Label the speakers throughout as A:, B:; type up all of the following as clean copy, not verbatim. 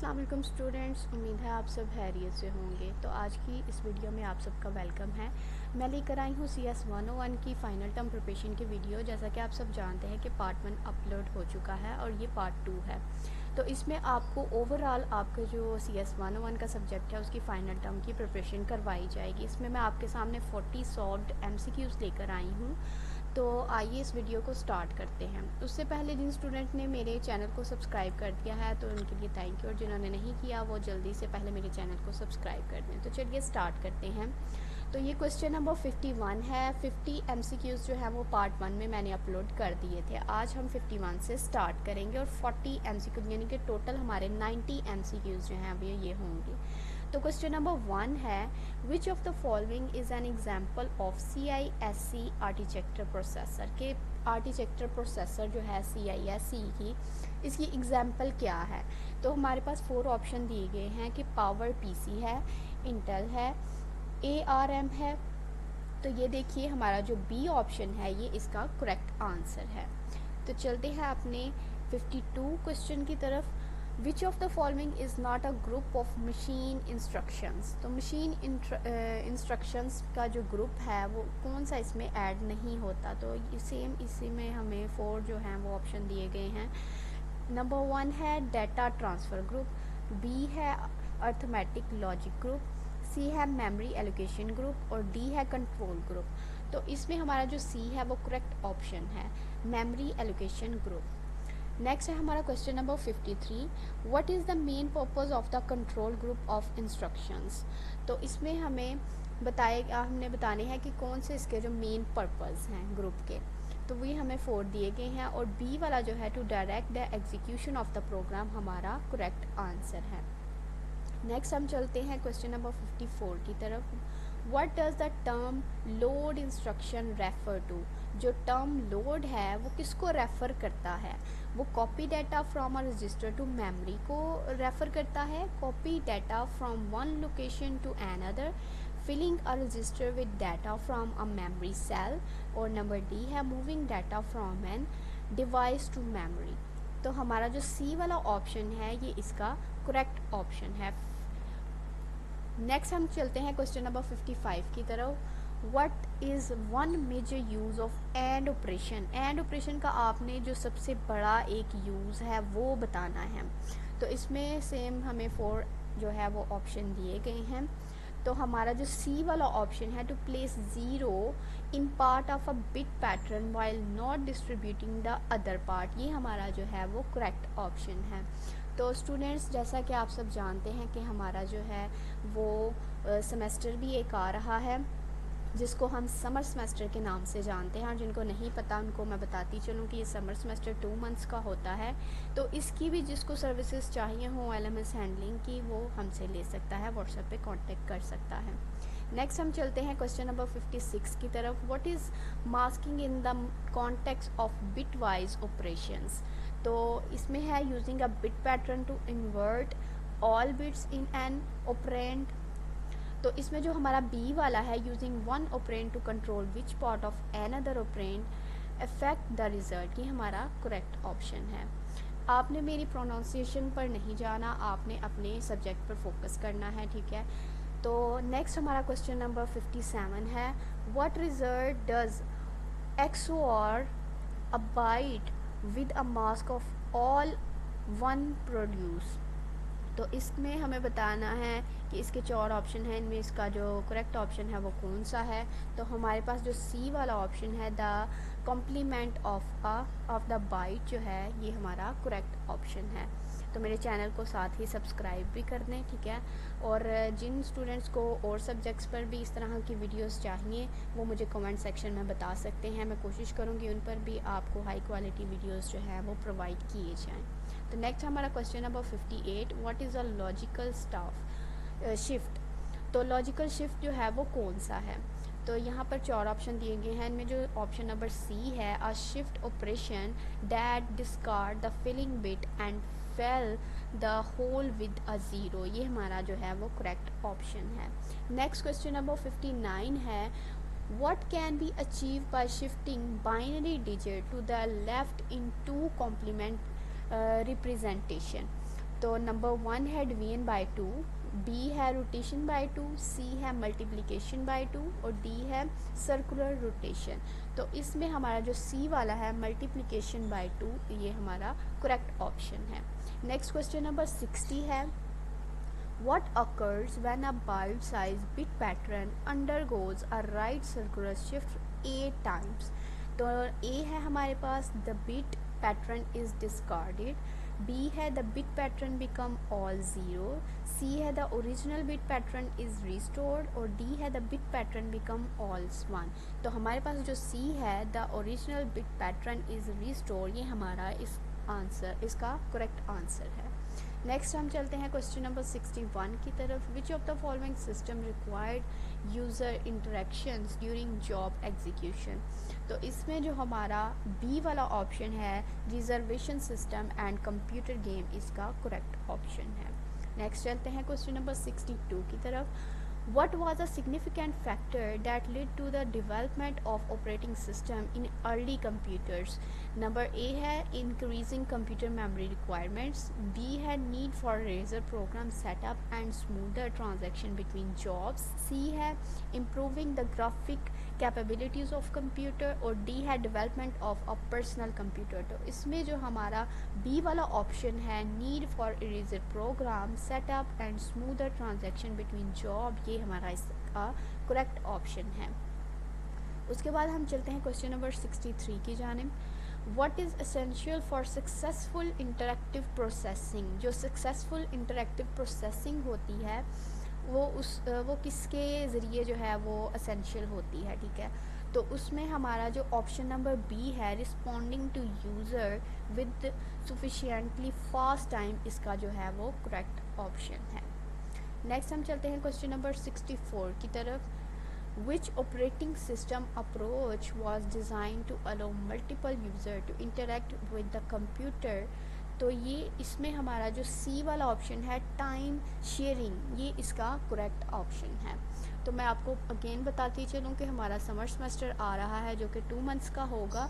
A: अस्सलाम वालेकुम स्टूडेंट्स, उम्मीद है आप सब खैरियत से होंगे। तो आज की इस वीडियो में आप सबका वेलकम है। मैं लेकर आई हूँ CS 101 की फ़ाइनल टर्म प्रिपरेशन की वीडियो। जैसा कि आप सब जानते हैं कि पार्ट 1 अपलोड हो चुका है और ये पार्ट 2 है। तो इसमें आपको ओवरऑल आपका जो CS 101 का सब्जेक्ट है उसकी फ़ाइनल टर्म की प्रिपरेशन करवाई जाएगी। इसमें मैं आपके सामने 40 सॉल्व्ड MCQs लेकर आई हूँ। तो आइए इस वीडियो को स्टार्ट करते हैं। उससे पहले जिन स्टूडेंट ने मेरे चैनल को सब्सक्राइब कर दिया है तो उनके लिए थैंक यू, और जिन्होंने नहीं किया वो जल्दी से पहले मेरे चैनल को सब्सक्राइब कर दें। तो चलिए स्टार्ट करते हैं। तो ये क्वेश्चन नंबर 51 है। 50 MCQs जो है वो पार्ट 1 में मैंने अपलोड कर दिए थे। आज हम 51 से स्टार्ट करेंगे और 40 MCQ यानी कि टोटल हमारे 90 MCQs जो हैं अभी ये होंगे। तो क्वेश्चन नंबर 1 है, which of the following is an example of CISC architecture processor के आर्किटेक्चर प्रोसेसर जो है CISC की, इसकी एग्जाम्पल क्या है। तो हमारे पास 4 ऑप्शन दिए गए हैं कि पावर PC है, इंटेल है, ARM है। तो ये देखिए हमारा जो B ऑप्शन है ये इसका करेक्ट आंसर है। तो चलते हैं अपने 52 क्वेश्चन की तरफ। विच of the following is not a group of machine instructions. तो मशीन इंस्ट्रक्शंस का जो ग्रुप है वो कौन सा इसमें ऐड नहीं होता। तो सेम इसी में हमें 4 जो हैं वो ऑप्शन दिए गए हैं। नंबर 1 है डाटा ट्रांसफ़र ग्रुप, B है अर्थमेटिक लॉजिक ग्रुप, C है मेमोरी एलोकेशन ग्रुप और D है कंट्रोल ग्रुप। तो इसमें हमारा जो C है वो करेक्ट ऑप्शन है, मेमोरी एलोकेशन ग्रुप। नेक्स्ट है हमारा question number 53, what is the main purpose of the control group of instructions. तो इसमें हमने बताने हैं कि कौन से इसके जो मेन पर्पस हैं ग्रुप के। तो वही हमें 4 दिए गए हैं और B वाला जो है to direct the execution of the program हमारा करेक्ट आंसर है। नेक्स्ट हम चलते हैं क्वेश्चन नंबर 54 की तरफ। What does the term load instruction refer to. जो टर्म लोड है वो किसको रेफ़र करता है। वो copy data from a register to memory को रेफ़र करता है, copy data from one location to another, filling a register with data from a memory cell, और नंबर D है moving data from an device to memory. तो हमारा जो C वाला option है ये इसका करेक्ट ऑप्शन है। नेक्स्ट हम चलते हैं क्वेश्चन नंबर 55 की तरफ। What is one major use of AND operation. AND operation का आपने जो सबसे बड़ा एक यूज़ है वो बताना है। तो इसमें सेम हमें 4 जो है वो ऑप्शन दिए गए हैं। तो हमारा जो C वाला ऑप्शन है to place 0 in part of a bit pattern while not distributing the other part, ये हमारा जो है वो करेक्ट ऑप्शन है। तो स्टूडेंट्स जैसा कि आप सब जानते हैं कि हमारा जो है वो सेमेस्टर भी एक आ रहा है जिसको हम समर सेमेस्टर के नाम से जानते हैं, और जिनको नहीं पता उनको मैं बताती चलूँ कि ये समर सेमेस्टर 2 मंथ्स का होता है। तो इसकी भी जिसको सर्विसेज चाहिए हो LMS हैंडलिंग की वो हमसे ले सकता है, व्हाट्सएप पे कांटेक्ट कर सकता है। नेक्स्ट हम चलते हैं क्वेश्चन नंबर 56 की तरफ। What is masking in the context of bitwise operations. तो इसमें है using a bit pattern to invert all bits in an operand. तो इसमें जो हमारा B वाला है using one operand to control which part of another operand affect the result, ये हमारा करेक्ट ऑप्शन है। आपने मेरी प्रोनाउंसिएशन पर नहीं जाना, आपने अपने सब्जेक्ट पर फोकस करना है, ठीक है। तो नेक्स्ट हमारा क्वेश्चन नंबर 57 है, what result does XOR a byte with a mask of all one produce. तो इसमें हमें बताना है कि इसके 4 ऑप्शन हैं, इनमें इसका जो करेक्ट ऑप्शन है वो कौन सा है। तो हमारे पास जो C वाला ऑप्शन है the complement of the byte जो है ये हमारा करेक्ट ऑप्शन है। तो मेरे चैनल को साथ ही सब्सक्राइब भी कर दें, ठीक है। और जिन स्टूडेंट्स को और सब्जेक्ट्स पर भी इस तरह की वीडियोस चाहिए वो मुझे कमेंट सेक्शन में बता सकते हैं। मैं कोशिश करूँगी उन पर भी आपको हाई क्वालिटी वीडियोस जो है वो प्रोवाइड किए जाएँ। तो नेक्स्ट हमारा question number 58, what is a logical shift. तो लॉजिकल शिफ्ट जो है वो कौन सा है। तो यहाँ पर 4 ऑप्शन दिए गए हैं, इनमें जो ऑप्शन नंबर C है, a shift operation that discard the filling bit and fail the hole with a zero, ये हमारा जो है वो करेक्ट ऑप्शन है। नेक्स्ट क्वेश्चन नंबर 59 है, what can be achieved by shifting binary digit to the left in two complement representation। तो number 1 है division bye 2, B है रोटेशन बाय 2, सी है मल्टीप्लिकेशन बाय 2 और डी है सर्कुलर रोटेशन। तो इसमें हमारा जो सी वाला है मल्टीप्लिकेशन बाय 2 ये हमारा करेक्ट ऑप्शन है। नेक्स्ट क्वेश्चन नंबर 60 है, what occurs when a bite-sized bit pattern undergoes a right circular shift 8 times। तो ए है हमारे पास the bit pattern is discarded, B है the bit pattern become all zero, C है the original bit pattern is restored और D है the bit pattern become all one. तो हमारे पास जो सी है the original bit pattern is restored, ये हमारा इस आंसर इसका करेक्ट आंसर है। नेक्स्ट हम चलते हैं क्वेश्चन नंबर 61 की तरफ, विच of the following system required user interactions during job execution. तो इसमें जो हमारा बी वाला ऑप्शन है reservation system and computer game, इसका करेक्ट ऑप्शन है। नेक्स्ट चलते हैं क्वेश्चन नंबर 62 की तरफ, what was a significant factor that led to the development of operating system in early computers। नंबर ए है increasing computer memory requirements, B है need for razor program setup and smoother transaction between jobs, C है improving the graphic capabilities of computer और D है development of a personal computer. तो इसमें जो हमारा बी वाला ऑप्शन है need for erasure program setup and smoother transaction between job, ये हमारा इसका करेक्ट ऑप्शन है। उसके बाद हम चलते हैं क्वेश्चन नंबर 63 की जानिब, what is essential for successful interactive processing. जो सक्सेसफुल इंटरेक्टिव प्रोसेसिंग होती है वो किसके ज़रिए जो है वो एसेंशियल होती है, ठीक है। तो उसमें हमारा जो ऑप्शन नंबर बी है responding to user with sufficiently fast time, इसका जो है वो करेक्ट ऑप्शन है। नेक्स्ट हम चलते हैं क्वेश्चन नंबर 64 की तरफ, which operating system approach was designed to allow multiple user to interact with the computer। तो ये इसमें हमारा जो सी वाला ऑप्शन है टाइम शेयरिंग, ये इसका करेक्ट ऑप्शन है। तो मैं आपको अगेन बताती चलूँ कि हमारा समर सेमेस्टर आ रहा है जो कि 2 मंथ्स का होगा,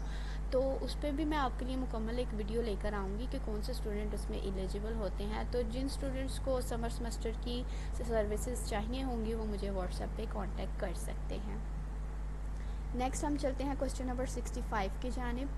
A: तो उस पर भी मैं आपके लिए मुकम्मल एक वीडियो लेकर आऊँगी कि कौन से स्टूडेंट उसमें एलिजिबल होते हैं। तो जिन स्टूडेंट्स को समर सेमेस्टर की सर्विसेज चाहिए होंगी वो मुझे व्हाट्सएप पे कांटेक्ट कर सकते हैं। नेक्स्ट हम चलते हैं क्वेश्चन नंबर 65 की जानिब।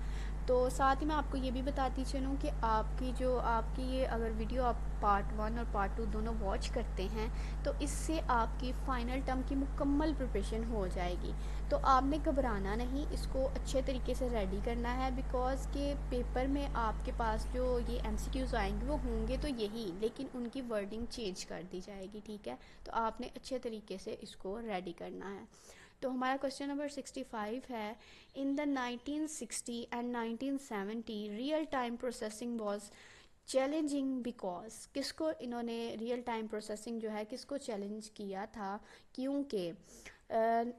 A: तो साथ ही मैं आपको ये भी बताती चलूँ कि आपकी ये अगर वीडियो आप पार्ट 1 और पार्ट 2 दोनों वॉच करते हैं तो इससे आपकी फ़ाइनल टर्म की मुकम्मल प्रिपरेशन हो जाएगी। तो आपने घबराना नहीं, इसको अच्छे तरीके से रेडी करना है, बिकॉज़ के पेपर में आपके पास जो ये MCQs आएंगे वो होंगे तो यही, लेकिन उनकी वर्डिंग चेंज कर दी जाएगी, ठीक है। तो आपने अच्छे तरीके से इसको रेडी करना है। तो हमारा क्वेश्चन नंबर 65 है, in the 1960 and 1970 real time processing was challenging because, किसको इन्होंने रियल टाइम प्रोसेसिंग जो है किसको चैलेंज किया था, क्योंकि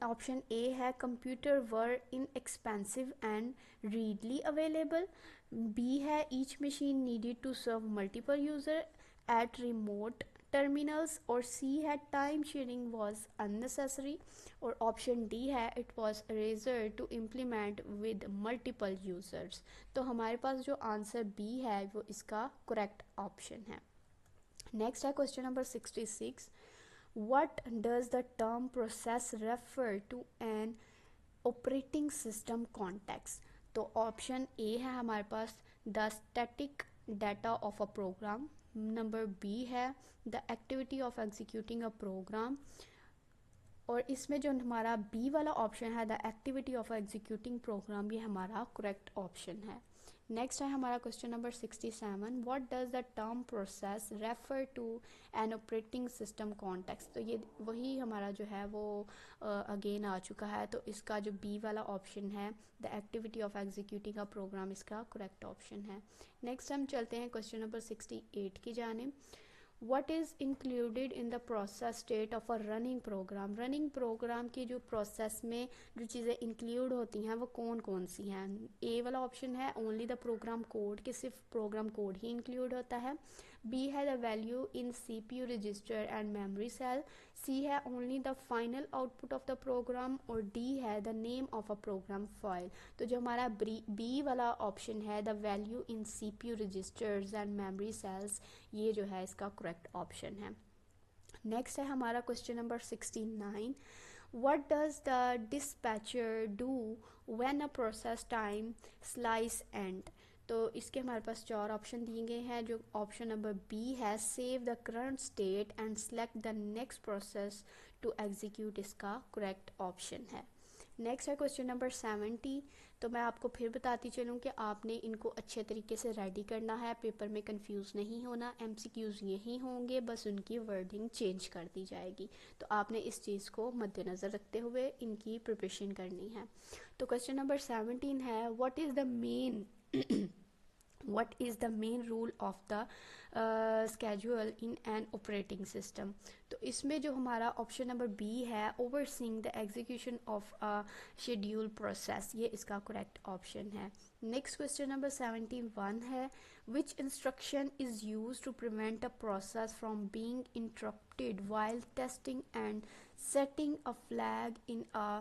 A: ऑप्शन ए है computer were inexpensive and readily available, B है each machine needed to serve multiple user at remote terminals और सी है टाइम शेयरिंग वॉज अननेसेसरी और ऑप्शन डी है it was easier to implement with multiple users. तो हमारे पास जो answer B है वो इसका करेक्ट ऑप्शन है। नेक्स्ट है question number 66, what does the term process refer to an operating system context. तो ऑप्शन ए है हमारे पास the static data of a program, number B है the activity of executing a program और इसमें जो हमारा बी वाला ऑप्शन है the activity of executing program, ये हमारा करेक्ट ऑप्शन है। नेक्स्ट है हमारा question number 67, what does the term process refer to an operating system context. तो ये वही हमारा जो है वो अगेन आ चुका है, तो इसका जो बी वाला ऑप्शन है the activity of executing a program, इसका करेक्ट ऑप्शन है। नेक्स्ट हम चलते हैं क्वेश्चन नंबर 68 की जानिब, what is included in the process state of a running program। Running program की जो प्रोसेस में जो चीज़ें इंक्लूड होती हैं वो कौन कौन सी हैं। ए वाला ऑप्शन है ओनली द प्रोग्राम कोड, कि सिर्फ प्रोग्राम कोड ही इंक्लूड होता है, बी है the value in CPU register and memory cell, C है only the final output of the program, और डी है the name of a program file. तो जो हमारा बी वाला ऑप्शन है the value in CPU registers and memory cells, ये जो है इसका करेक्ट ऑप्शन है। नेक्स्ट है हमारा question number 69, what does the dispatcher do when a process time slice end। तो इसके हमारे पास चार ऑप्शन दिए गए हैं। जो ऑप्शन नंबर बी है save the current state and select the next process to execute, इसका करेक्ट ऑप्शन है। नेक्स्ट है क्वेश्चन नंबर 70। तो मैं आपको फिर बताती चलूँ कि आपने इनको अच्छे तरीके से रेडी करना है, पेपर में कंफ्यूज नहीं होना। MCQs यही होंगे, बस उनकी वर्डिंग चेंज कर दी जाएगी। तो आपने इस चीज़ को मद्देनज़र रखते हुए इनकी प्रिपरेशन करनी है। तो क्वेश्चन नंबर 17 है what is the main what is the main rule of the schedule in an operating system। तो इसमें जो हमारा ऑप्शन नंबर बी है overseeing the execution of a schedule process, ये इसका करेक्ट ऑप्शन है। नेक्स्ट क्वेश्चन नंबर 71 है which instruction is used to prevent a process from being interrupted while testing and setting a flag in a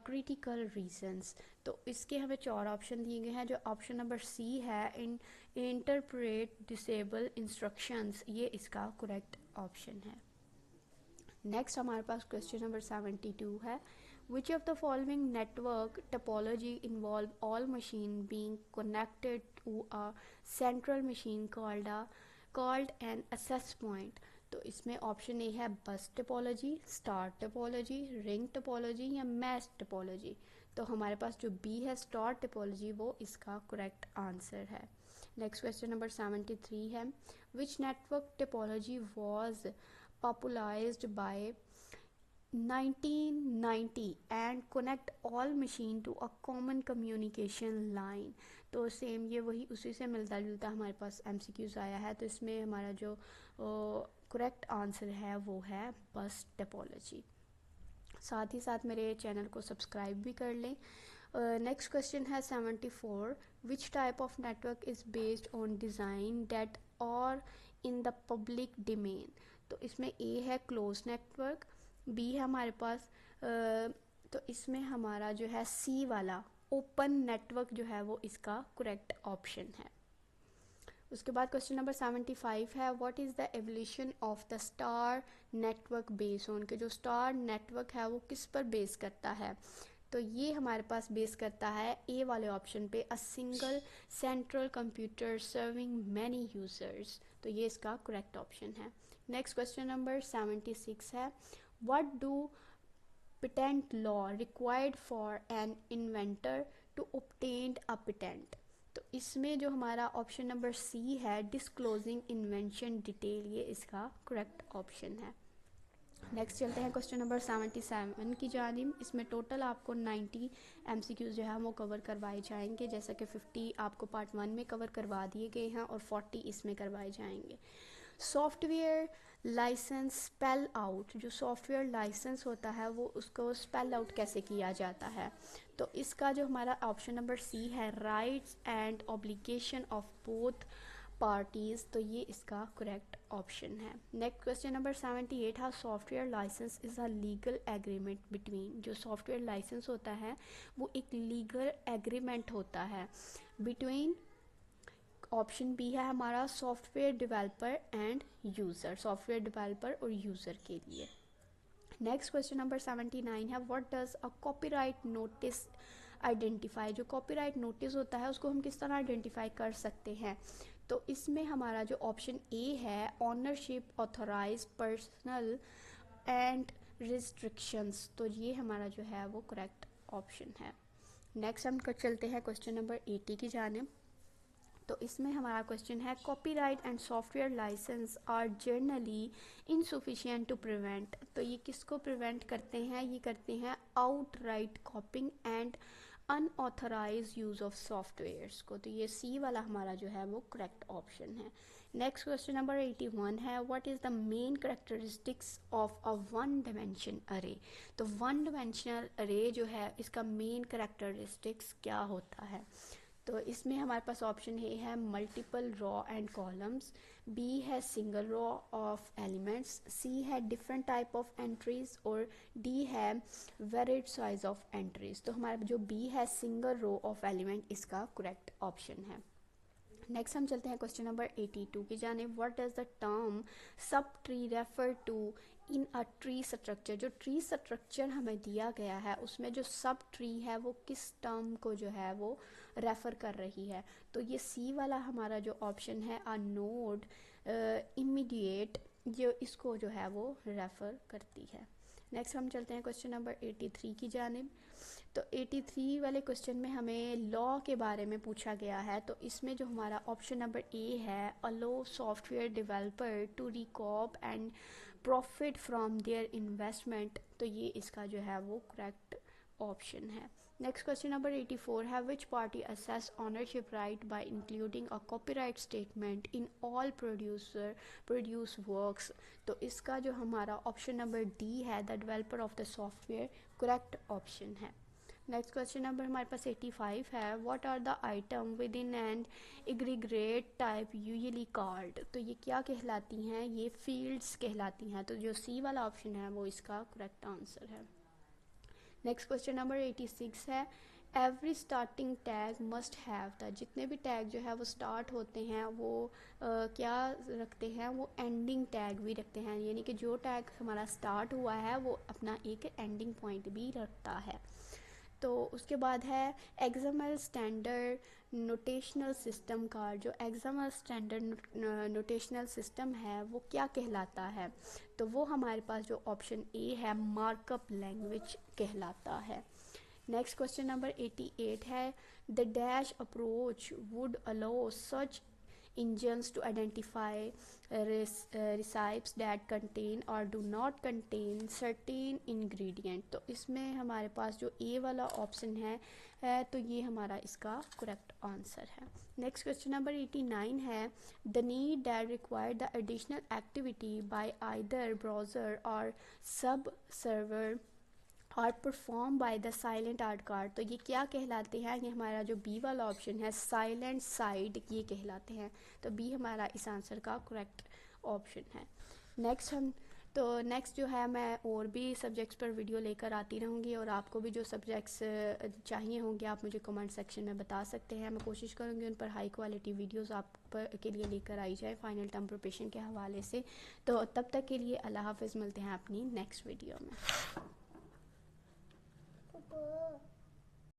A: critical reasons। तो इसके हमें चार option दिए गए हैं। जो ऑप्शन नंबर सी है इंटरप्रेट डिसेबल इंस्ट्रक्शंस, ये इसका करेक्ट ऑप्शन है। नेक्स्ट हमारे पास क्वेश्चन नंबर 72 है which of the following network topology involve all machine being connected to a central machine called an access point. तो इसमें ऑप्शन ए है bus topology, star topology, ring topology या mesh topology. तो हमारे पास जो B है स्टार टोपोलॉजी, वो इसका करेक्ट आंसर है। नेक्स्ट क्वेश्चन नंबर 73 है which network topology was popularized by 1990 and connect all machine to a common communication line। तो सेम ये वही उसी से मिलता जुलता हमारे पास MCQs आया है। तो इसमें हमारा जो करेक्ट आंसर है वो है बस टोपोलॉजी। साथ ही साथ मेरे चैनल को सब्सक्राइब भी कर लें। नेक्स्ट क्वेश्चन है 74 which type of network is based on design date और इन द पब्लिक डोमेन। तो इसमें ए है क्लोज नेटवर्क, बी है हमारे पास तो इसमें हमारा जो है सी वाला ओपन नेटवर्क जो है वो इसका करेक्ट ऑप्शन है। उसके बाद क्वेश्चन नंबर 75 है what is the evolution of the star network base on, के जो स्टार नेटवर्क है वो किस पर बेस करता है। तो ये हमारे पास बेस करता है ए वाले ऑप्शन पे a single central computer serving many users. तो ये इसका करेक्ट ऑप्शन है। नेक्स्ट क्वेश्चन नंबर 76 है what do patent law required for an inventor to obtain a patent. तो इसमें जो हमारा ऑप्शन नंबर सी है डिस्क्लोजिंग इन्वेंशन डिटेल, ये इसका करेक्ट ऑप्शन है। नेक्स्ट चलते हैं क्वेश्चन नंबर 77 की जानिब। इसमें टोटल आपको 90 MCQs जो है वो कवर करवाए जाएंगे, जैसा कि 50 आपको पार्ट 1 में कवर करवा दिए गए हैं और 40 इसमें करवाए जाएंगे। सॉफ्टवेयर लाइसेंस स्पेल आउट, जो सॉफ्टवेयर लाइसेंस होता है वो उसको स्पेल आउट कैसे किया जाता है। तो इसका जो हमारा ऑप्शन नंबर सी है rights and obligation of both parties, तो ये इसका करेक्ट ऑप्शन है। नेक्स्ट क्वेश्चन नंबर 78 है software license is a legal agreement between, जो सॉफ्टवेयर लाइसेंस होता है वो एक लीगल एग्रीमेंट होता है बिटवीन, ऑप्शन बी है हमारा software developer end user, software developer और यूज़र के लिए। नेक्स्ट क्वेश्चन नंबर 79 है what does a copyright notice identify, जो कॉपीराइट नोटिस होता है उसको हम किस तरह आइडेंटिफाई कर सकते हैं। तो इसमें हमारा जो ऑप्शन ए है ownership authorise personal and restrictions, तो ये हमारा जो है वो करेक्ट ऑप्शन है। नेक्स्ट हम चलते हैं क्वेश्चन नंबर 80 की जानिब। तो इसमें हमारा क्वेश्चन है copyright and software license are generally insufficient to prevent. तो ये किसको प्रिवेंट करते हैं, ये करते हैं outright copying and unauthorise use of softwares को। तो ये सी वाला हमारा जो है वो करेक्ट ऑप्शन है। नेक्स्ट क्वेश्चन नंबर 81 है what is the main characteristics of a one dimension array. तो वन डायमेंशनल अरे जो है इसका मेन करेक्टरिस्टिक्स क्या होता है। तो इसमें हमारे पास ऑप्शन ए है multiple row and columns, B है single row of elements, C है डिफरेंट टाइप ऑफ एंट्रीज और डी है वेरिड साइज ऑफ एंट्रीज। तो हमारा जो बी है सिंगल रो ऑफ एलिमेंट इसका करेक्ट ऑप्शन है। नेक्स्ट हम चलते हैं क्वेश्चन नंबर 82 की जानिब। What does the term sub tree refer to in a tree structure. जो ट्री स्ट्रक्चर हमें दिया गया है उसमें जो सब ट्री है वो किस टर्म को जो है वो रेफ़र कर रही है। तो ये सी वाला हमारा जो ऑप्शन है अ नोड इमीडिएट, जो इसको जो है वो रेफ़र करती है। नेक्स्ट हम चलते हैं क्वेश्चन नंबर 83 की जानिब। तो 83 वाले क्वेश्चन में हमें लॉ के बारे में पूछा गया है। तो इसमें जो हमारा ऑप्शन नंबर ए है allow software developer to recoup and profit from their investment, तो ये इसका जो है वो करेक्ट ऑप्शन है। नेक्स्ट क्वेश्चन नंबर 84 है विच पार्टी असेस ownership right by including a copyright statement in all produce works. तो इसका जो हमारा ऑप्शन नंबर डी है the developer of the software correct option है। नेक्स्ट क्वेश्चन नंबर हमारे पास 85 है what are the items with in and एग्रीग्रेट type usually called. तो ये क्या कहलाती हैं, ये फील्ड्स कहलाती हैं। तो जो सी वाला ऑप्शन है वो इसका करेक्ट आंसर है। नेक्स्ट क्वेश्चन नंबर 86 है every starting tag must have the. जितने भी टैग जो है वो स्टार्ट होते हैं वो क्या रखते हैं, वो एंडिंग टैग भी रखते हैं, यानी कि जो टैग हमारा स्टार्ट हुआ है वो अपना एक एंडिंग पॉइंट भी रखता है। तो उसके बाद है एक्सएमएल स्टैंडर्ड नोटेशनल सिस्टम का। जो एक्सएमएल स्टैंडर्ड नोटेशनल सिस्टम है वो क्या कहलाता है। तो वो हमारे पास जो ऑप्शन ए है मार्कअप लैंग्वेज कहलाता है। नेक्स्ट क्वेश्चन नंबर 88 है the dash approach would allow such engines to identify recipes that contain or do not contain certain ingredient। तो इसमें हमारे पास जो ए वाला ऑप्शन है तो ये हमारा इसका करेक्ट आंसर है। नेक्स्ट क्वेश्चन नंबर 89 है the need that require the additional activity by either browser और सब सर्वर और perform by the silent art card. तो ये क्या कहलाते हैं, ये हमारा जो बी वाला ऑप्शन है साइलेंट साइड ये कहलाते हैं। तो बी हमारा इस आंसर का करेक्ट ऑप्शन है। नेक्स्ट जो है मैं और भी सब्जेक्ट्स पर वीडियो लेकर आती रहूँगी और आपको भी जो सब्जेक्ट्स चाहिए होंगे आप मुझे कमेंट सेक्शन में बता सकते हैं। मैं कोशिश करूँगी उन पर हाई क्वालिटी वीडियोस आप के लिए लेकर आई जाए फाइनल टर्म प्रिपरेशन के हवाले से। तो तब तक के लिए अल्लाह हाफ़िज़, मिलते हैं अपनी नेक्स्ट वीडियो में।